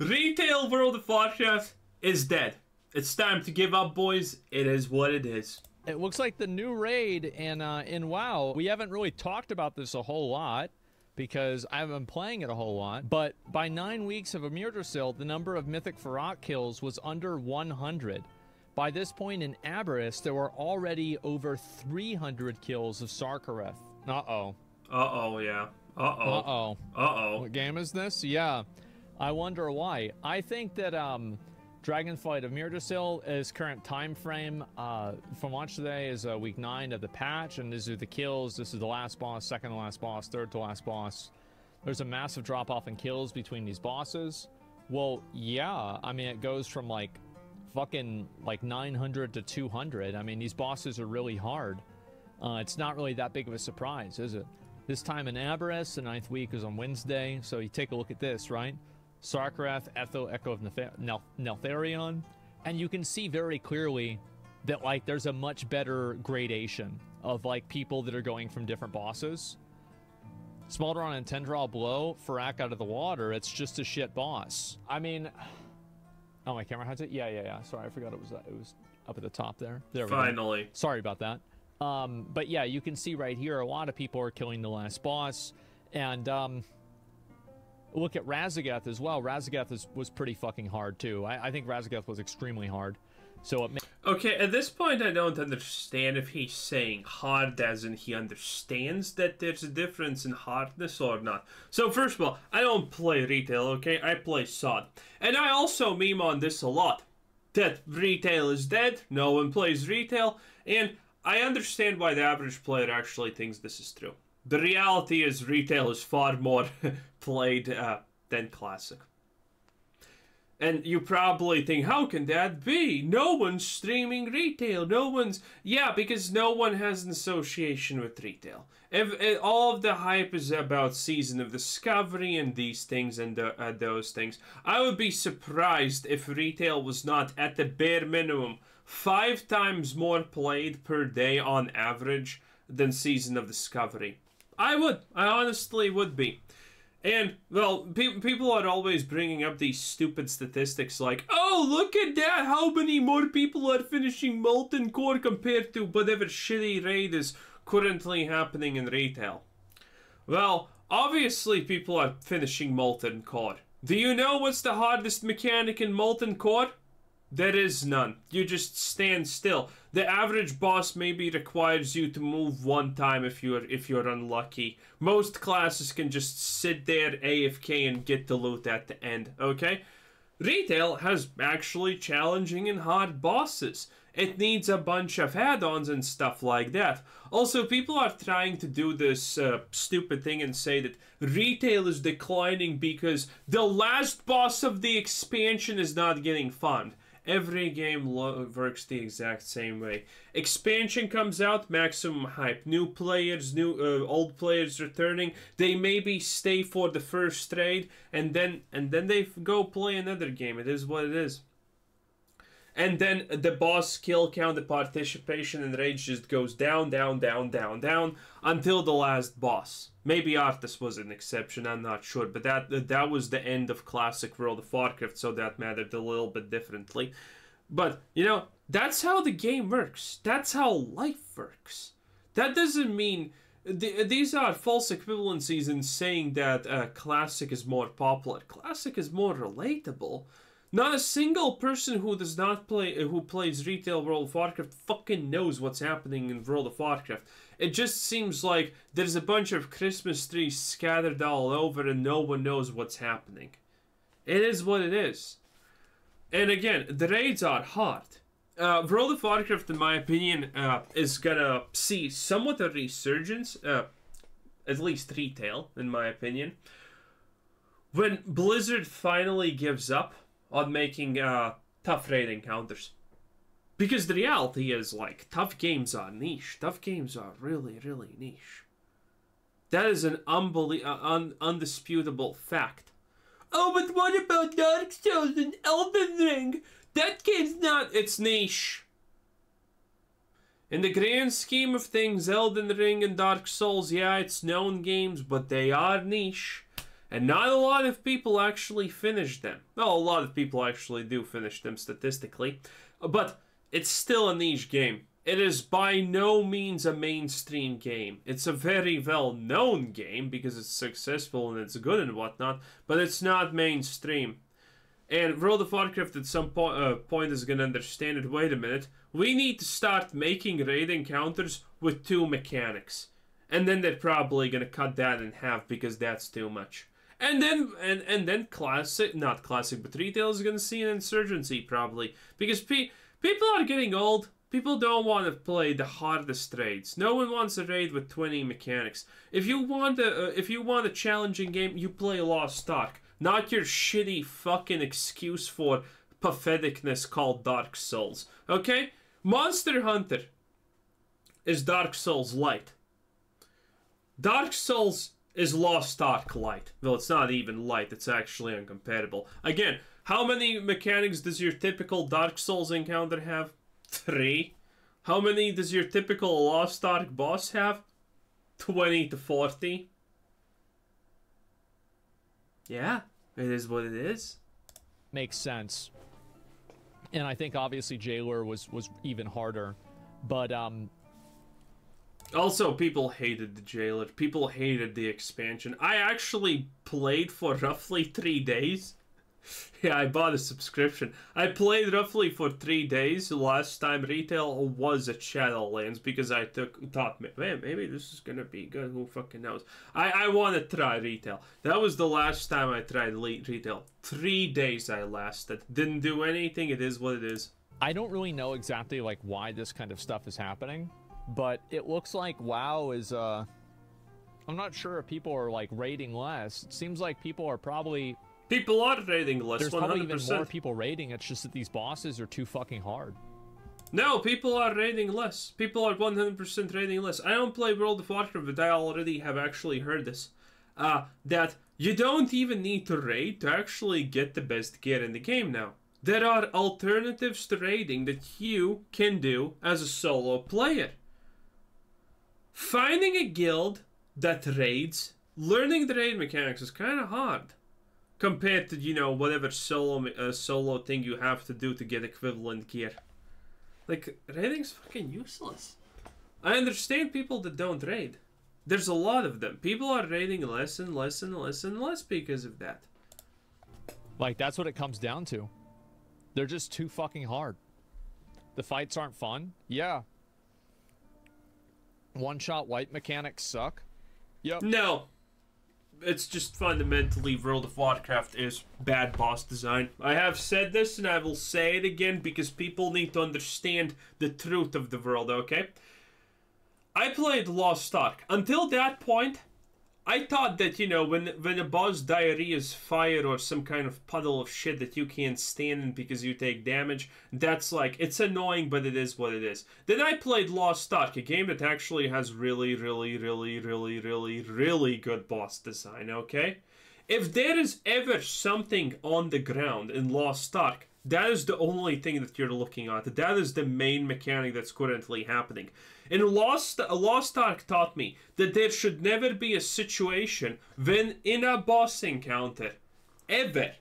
Retail World of Warcraft is dead. It's time to give up, boys. It is what it is. It looks like the new raid in WoW, we haven't really talked about this a whole lot because I haven't been playing it a whole lot, but by 9 weeks of Amyrdrasil, the number of Mythic Farok kills was under 100. By this point in Aberys, there were already over 300 kills of Sarkareth. Uh-oh. Uh-oh, yeah. Uh-oh. Uh-oh. Uh-oh. What game is this? Yeah. I wonder why. I think that, Dragonflight of Myrdrasil is current time frame from launch today is week 9 of the patch, and these are the kills. This is the last boss, second to last boss, third to last boss. There's a massive drop off in kills between these bosses. Well, yeah, I mean, it goes from like fucking like 900 to 200. I mean, these bosses are really hard. It's not really that big of a surprise, is it? This time in Aberys, the 9th week is on Wednesday, so you take a look at this, right? Sarkareth, Echo of Neltharion, and you can see very clearly that, like, there's a much better gradation of, like, people that are going from different bosses. Smolderon and Tendril blow Farak out of the water. It's just a shit boss. I mean... Oh, my camera has it? Yeah. Sorry, I forgot it was up at the top there. There we go. Finally. Sorry about that. But yeah, you can see right here, a lot of people are killing the last boss, and, look at Raszageth as well. Raszageth was pretty fucking hard, too. I think Raszageth was extremely hard. So it Okay, at this point, I don't understand if he's saying hard as in he understands that there's a difference in hardness or not. So first of all, I don't play retail, okay? I play SOD. And I also meme on this a lot. That retail is dead, no one plays retail, and I understand why the average player actually thinks this is true. The reality is retail is far more played than classic. And you probably think, how can that be? No one's streaming retail. No one's... Yeah, because no one has an association with retail. All of the hype is about Season of Discovery and these things and those things. I would be surprised if retail was not, at the bare minimum, 5 times more played per day on average than Season of Discovery. I honestly would be. And, well, people are always bringing up these stupid statistics like, oh, look at that, how many more people are finishing Molten Core compared to whatever shitty raid is currently happening in retail. Well, obviously people are finishing Molten Core. Do you know what's the hardest mechanic in Molten Core? There is none. You just stand still. The average boss maybe requires you to move 1 time if you're unlucky. Most classes can just sit there AFK and get the loot at the end, okay? Retail has actually challenging and hard bosses. It needs a bunch of add-ons and stuff like that. Also, people are trying to do this stupid thing and say that retail is declining because the last boss of the expansion is not getting farmed. Every game works the exact same way. Expansion comes out, maximum hype. New players, old players returning. They maybe stay for the first raid, and then they go play another game. It is what it is. And then the boss kill count, the participation and rage just goes down until the last boss. Maybe Arthas was an exception, I'm not sure, but that was the end of classic World of Warcraft, so that mattered a little bit differently. But, you know, that's how the game works. That's how life works. That doesn't mean... These are false equivalencies in saying that classic is more popular. Classic is more relatable. Not a single person who does not play, who plays retail World of Warcraft fucking knows what's happening in World of Warcraft. It just seems like there's a bunch of Christmas trees scattered all over and no one knows what's happening. It is what it is. And again, the raids are hard. World of Warcraft, in my opinion, is gonna see somewhat a resurgence, at least retail, in my opinion, when Blizzard finally gives up on making tough raid encounters. Because the reality is, like, tough games are niche. Tough games are really, really niche. That is an undisputable fact. Oh, but what about Dark Souls and Elden Ring? That game's not... It's niche. In the grand scheme of things, Elden Ring and Dark Souls, yeah, it's known games, but they are niche. And not a lot of people actually finish them. Well, a lot of people actually do finish them statistically. But it's still a niche game. It is by no means a mainstream game. It's a very well-known game because it's successful and it's good and whatnot, but it's not mainstream. And World of Warcraft at some point is going to understand it. Wait a minute. We need to start making raid encounters with 2 mechanics. And then they're probably going to cut that in half because that's too much. And then classic, not classic, but retail is going to see an insurgency probably. Because people are getting old. People don't want to play the hardest raids. No one wants a raid with 20 mechanics. If you want a challenging game, you play Lost Ark. Not your shitty fucking excuse for patheticness called Dark Souls. Okay? Monster Hunter is Dark Souls Light. Dark Souls is Lost Ark Light. Well, it's not even light. It's actually incompatible. Again, how many mechanics does your typical Dark Souls encounter have? 3. How many does your typical Lost Ark boss have? 20 to 40. Yeah, it is what it is. Makes sense. And I think obviously Jailer was even harder. But also, people hated the Jailer. People hated the expansion. I actually played for roughly 3 days. Yeah, I bought a subscription. I played roughly for 3 days. The last time retail was at Shadowlands because I thought, man, maybe this is gonna be good. Who fucking knows? I want to try retail. That was the last time I tried retail. 3 days I lasted. Didn't do anything. It is what it is. I don't really know exactly like why this kind of stuff is happening, but it looks like WoW is I'm not sure if people are like raiding less. It seems like people are probably People are raiding less, There's 100%. probably even more people raiding, it's just that these bosses are too fucking hard. No, people are raiding less. People are 100% raiding less. I don't play World of Warcraft, but I already have actually heard this. That you don't even need to raid to actually get the best gear in the game now. There are alternatives to raiding that you can do as a solo player. Finding a guild that raids, learning the raid mechanics is kind of hard. Compared to, you know, whatever solo thing you have to do to get equivalent gear. Like, raiding's fucking useless. I understand people that don't raid. There's a lot of them. People are raiding less and less and less and less because of that. Like, that's what it comes down to. They're just too fucking hard. The fights aren't fun. Yeah. One-shot wipe mechanics suck. Yep. No. It's just fundamentally World of Warcraft is bad boss design. I have said this and I will say it again because people need to understand the truth of the world, okay? I played Lost Ark. Until that point, I thought that, you know, when a boss diarrhea's fire or some kind of puddle of shit that you can't stand in because you take damage, that's like, it's annoying, but it is what it is. Then I played Lost Ark, a game that actually has really good boss design, okay? If there is ever something on the ground in Lost Ark, that is the only thing that you're looking at. That is the main mechanic that's currently happening. And Lost Ark taught me that there should never be a situation when in a boss encounter, ever,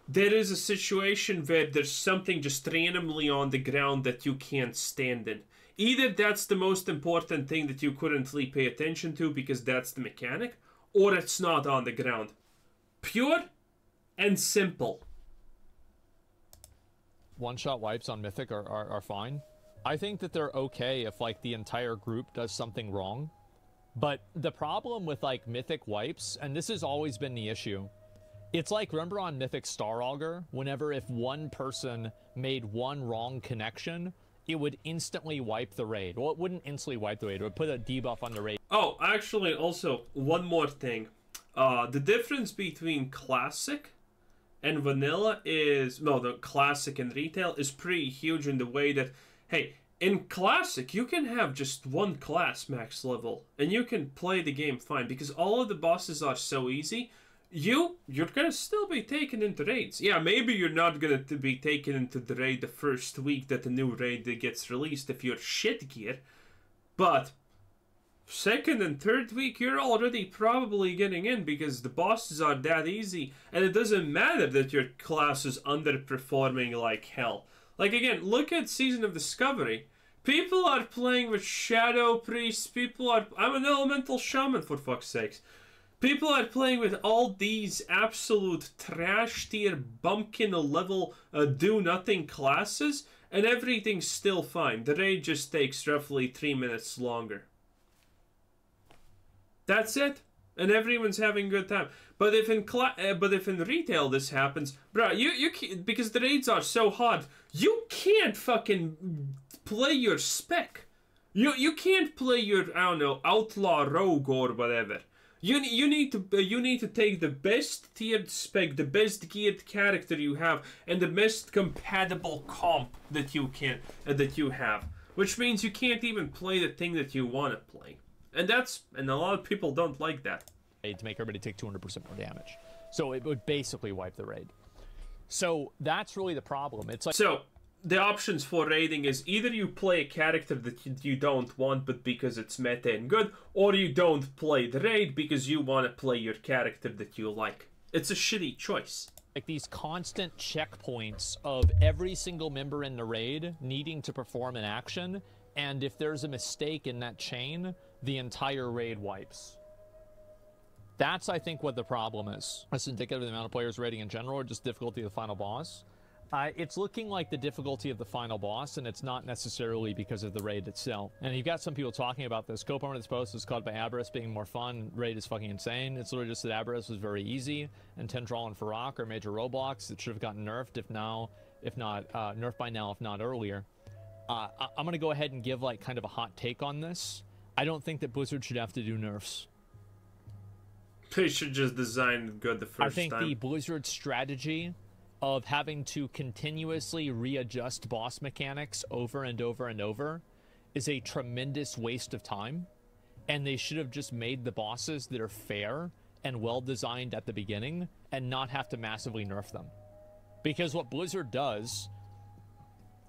there is a situation where there's something just randomly on the ground that you can't stand in. Either that's the most important thing that you currently pay attention to because that's the mechanic, or it's not on the ground. Pure and simple. One-shot wipes on Mythic are fine. I think that they're okay if, like, the entire group does something wrong. But the problem with, like, Mythic wipes, and this has always been the issue, it's like, remember on Mythic Star Augur, whenever if one person made one wrong connection, it would instantly wipe the raid. Well, it wouldn't instantly wipe the raid. It would put a debuff on the raid. Oh, actually, also, one more thing. The difference between Classic and Vanilla is, no, the Classic and Retail is pretty huge in the way that, hey, in Classic, you can have just one class max level, and you can play the game fine, because all of the bosses are so easy, you're gonna still be taken into raids. Yeah, maybe you're not gonna be taken into the raid the first week that the new raid gets released if you're shit gear, but second and third week, you're already probably getting in because the bosses are that easy, and it doesn't matter that your class is underperforming like hell. Like, again, look at Season of Discovery. People are playing with Shadow Priests, I'm an Elemental Shaman, for fuck's sakes. People are playing with all these absolute trash tier bumpkin level do-nothing classes, and everything's still fine. The raid just takes roughly 3 minutes longer. That's it, and everyone's having a good time. But if in retail this happens, bro, you can't, because the raids are so hard, you can't fucking play your spec. You can't play your, I don't know, outlaw rogue or whatever. You need to take the best tiered spec, the best geared character you have, and the best compatible comp that you have, which means you can't even play the thing that you want to play. And a lot of people don't like that. To make everybody take 200% more damage. So it would basically wipe the raid. So that's really the problem. It's like, so the options for raiding is either you play a character that you don't want but because it's meta and good, or you don't play the raid because you want to play your character that you like. It's a shitty choice. Like these constant checkpoints of every single member in the raid needing to perform an action, and if there's a mistake in that chain, the entire raid wipes. That's, I think, what the problem is. That's indicative of the amount of players raiding in general, or just difficulty of the final boss. It's looking like the difficulty of the final boss, and it's not necessarily because of the raid itself. And you've got some people talking about this. Co-part of this post is called by Aberrus being more fun. Raid is fucking insane. It's literally just that Aberrus was very easy, and Tendral and Farak are major roadblocks that should have gotten nerfed nerfed by now, if not earlier. I'm going to go ahead and give like kind of a hot take on this. I don't think that Blizzard should have to do nerfs. They should just design good the first time. I think the Blizzard strategy of having to continuously readjust boss mechanics over and over and over is a tremendous waste of time, and they should have just made the bosses that are fair and well designed at the beginning and not have to massively nerf them. Because what Blizzard does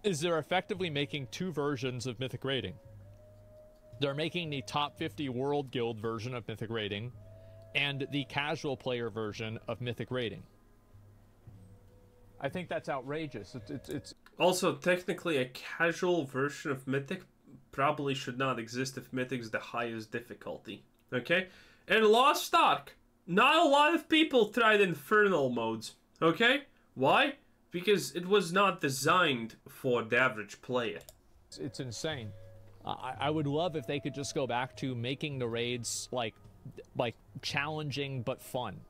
is they're effectively making two versions of Mythic Raiding. They're making the top 50 World Guild version of Mythic Raiding and the casual player version of Mythic Raiding. I think that's outrageous. It's also, technically, a casual version of Mythic probably should not exist if Mythic's the highest difficulty. Okay? And Lost Ark, not a lot of people tried Infernal modes. Okay? Why? Because it was not designed for the average player. It's insane. I would love if they could just go back to making the raids like challenging but fun.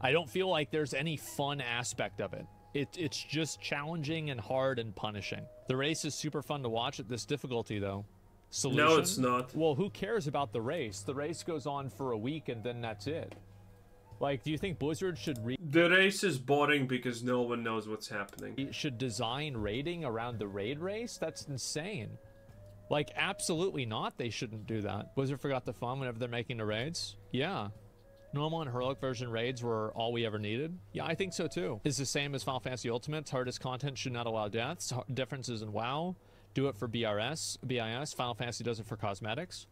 I don't feel like there's any fun aspect of it. It's just challenging and hard and punishing. The race is super fun to watch at this difficulty, though. Solution? No, it's not. Well, who cares about the race? The race goes on for a week and then that's it. Like, do you think Blizzard should The race is boring because no one knows what's happening. It should design raiding around the raid race? That's insane. Like, absolutely not. They shouldn't do that. Blizzard forgot the fun whenever they're making the raids? Yeah. Normal and heroic version raids were all we ever needed? Yeah, I think so too. It's the same as Final Fantasy Ultimate's hardest content should not allow deaths. Differences in WoW. Do it for BIS. Final Fantasy does it for cosmetics.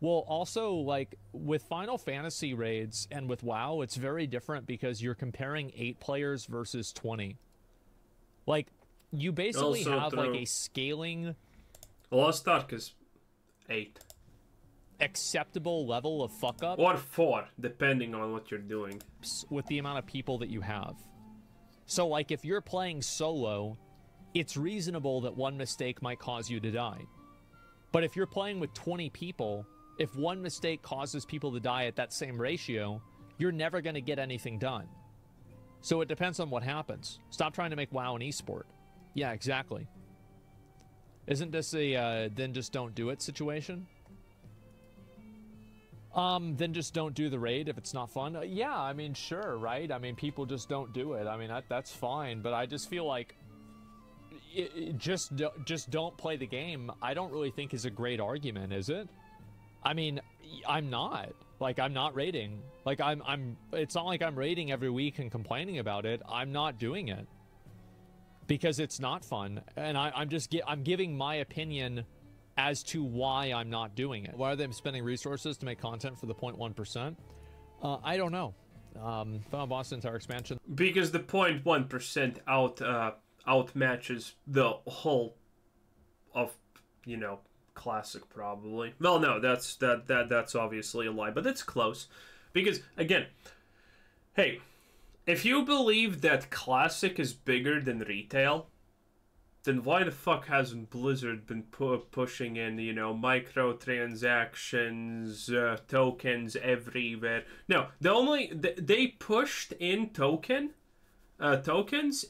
Well, also, like, with Final Fantasy raids and with WoW, it's very different because you're comparing 8 players versus 20. Like, you basically Also have, like, a scaling... Lost Ark is 8. Acceptable level of fuck-up. Or 4, depending on what you're doing. With the amount of people that you have. So, like, if you're playing solo, it's reasonable that one mistake might cause you to die. But if you're playing with 20 people, if one mistake causes people to die at that same ratio, you're never going to get anything done. So it depends on what happens. Stop trying to make WoW an esport. Yeah, exactly. Isn't this a then just don't do it situation? Then just don't do the raid if it's not fun. Yeah, I mean, sure, right? I mean, people just don't do it. I mean, that's fine, but I just feel like just don't play the game. I don't really think is a great argument, is it? I mean, I'm not. Like, I'm not raiding. Like, it's not like I'm raiding every week and complaining about it. I'm not doing it. Because it's not fun. And I'm giving my opinion as to why I'm not doing it. Why are they spending resources to make content for the 0.1%? I don't know. Final boss entire expansion. Because the 0.1% outmatches the whole of, you know, classic probably. Well, no, that's obviously a lie, but it's close. Because again, hey, if you believe that classic is bigger than retail, then why the fuck hasn't Blizzard been pushing in, you know, microtransactions, tokens everywhere? No, they pushed in tokens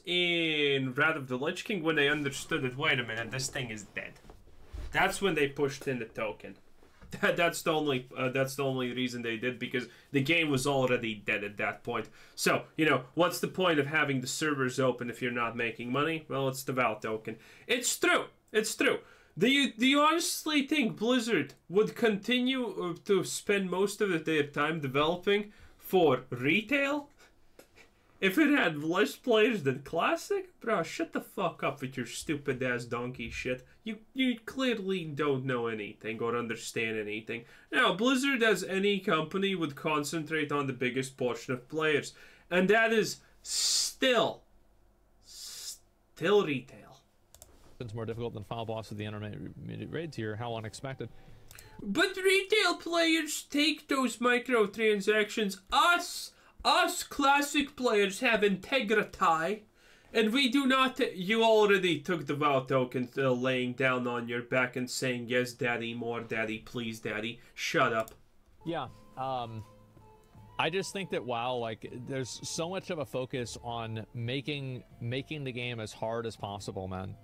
in Wrath of the Lich King when they understood that, wait a minute, this thing is dead. That's when they pushed in the token. That's the only reason they did, because the game was already dead at that point. So, you know, what's the point of having the servers open if you're not making money? Well, it's the WoW token. It's true. It's true. Do you honestly think Blizzard would continue to spend most of their time developing for retail if it had less players than Classic? Bro, shut the fuck up with your stupid ass donkey shit. You clearly don't know anything or understand anything. Now, Blizzard, as any company, would concentrate on the biggest portion of players. And that is still retail. It's more difficult than final boss of the intermediate raid tier. How unexpected. But retail players take those microtransactions. Us classic players have integrity, and we do not. You already took the WoW token, laying down on your back and saying, yes, daddy, more daddy, please, daddy. Shut up. Yeah, I just think that WoW, like, there's so much of a focus on making the game as hard as possible, man.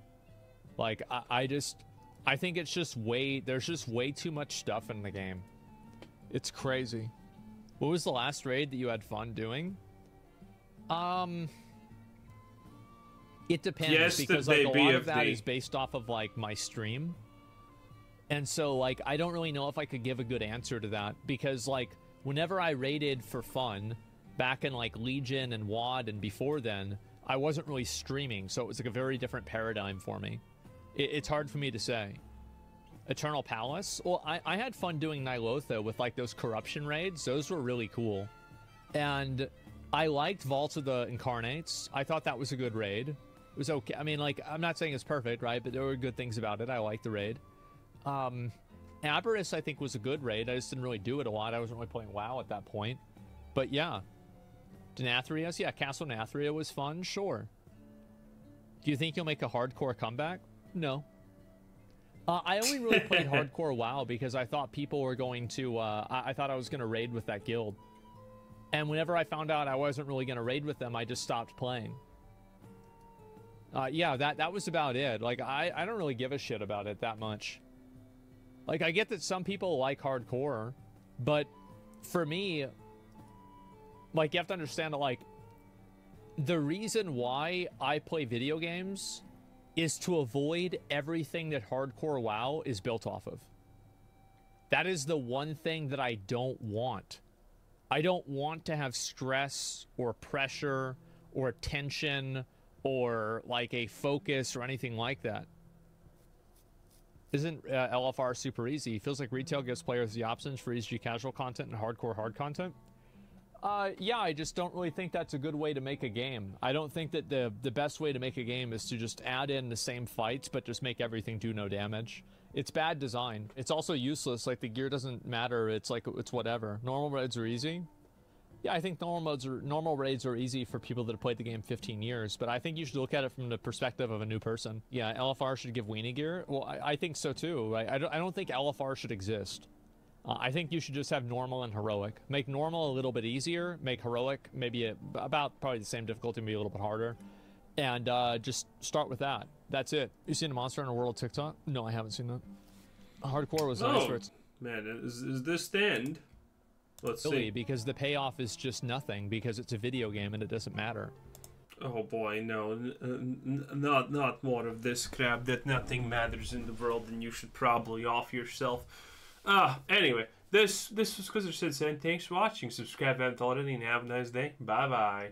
Like, I think it's just there's just way too much stuff in the game. It's crazy. What was the last raid that you had fun doing? It depends, because like a lot of that is based off of like my stream. And so like I don't really know if I could give a good answer to that, because like whenever I raided for fun back in like Legion and WoD and before then, I wasn't really streaming, so it was like a very different paradigm for me. It's hard for me to say. Eternal Palace? Well, I had fun doing Nilotha with like those corruption raids. Those were really cool. And I liked Vault of the Incarnates. I thought that was a good raid. It was okay. I mean, like, I'm not saying it's perfect, right? But there were good things about it. I liked the raid. Aberrus, I think, was a good raid. I just didn't really do it a lot. I wasn't really playing WoW at that point. But yeah. Denathrius? Yeah, Castle Nathria was fun. Sure. Do you think you'll make a hardcore comeback? No. I only really played hardcore WoW because I thought people were going to, I thought I was going to raid with that guild. And whenever I found out I wasn't really going to raid with them, I just stopped playing. Yeah, that was about it. Like, I don't really give a shit about it that much. Like, I get that some people like hardcore, but for me, like, you have to understand that, like, the reason why I play video games is to avoid everything that hardcore WoW is built off of. That is the one thing that I don't want. I don't want to have stress or pressure or tension or like a focus or anything like that. Isn't LFR super easy? It feels like retail gives players the options for easy casual content and hardcore hard content. Yeah, I just don't really think that's a good way to make a game. I don't think that the best way to make a game is to just add in the same fights, but just make everything do no damage. It's bad design. It's also useless. Like, the gear doesn't matter. It's like, it's whatever. Normal raids are easy. Yeah, I think normal raids are easy for people that have played the game 15 years, but I think you should look at it from the perspective of a new person. Yeah, LFR should give weenie gear. Well, I think so too. I don't think LFR should exist. I think you should just have normal and heroic. Make normal a little bit easier. Make heroic maybe about probably the same difficulty, maybe a little bit harder. And just start with that. That's it. You seen a Monster Hunter World TikTok? No, I haven't seen that. Hardcore was nice for its... Man, is this the end? Let's really, see. because the payoff is just nothing, because it's a video game and it doesn't matter. Oh boy, no, not more of this crap that nothing matters in the world and you should probably off yourself. Anyway, this was Quizzer Sid saying thanks for watching. Subscribe if you haven't already and have a nice day. Bye bye.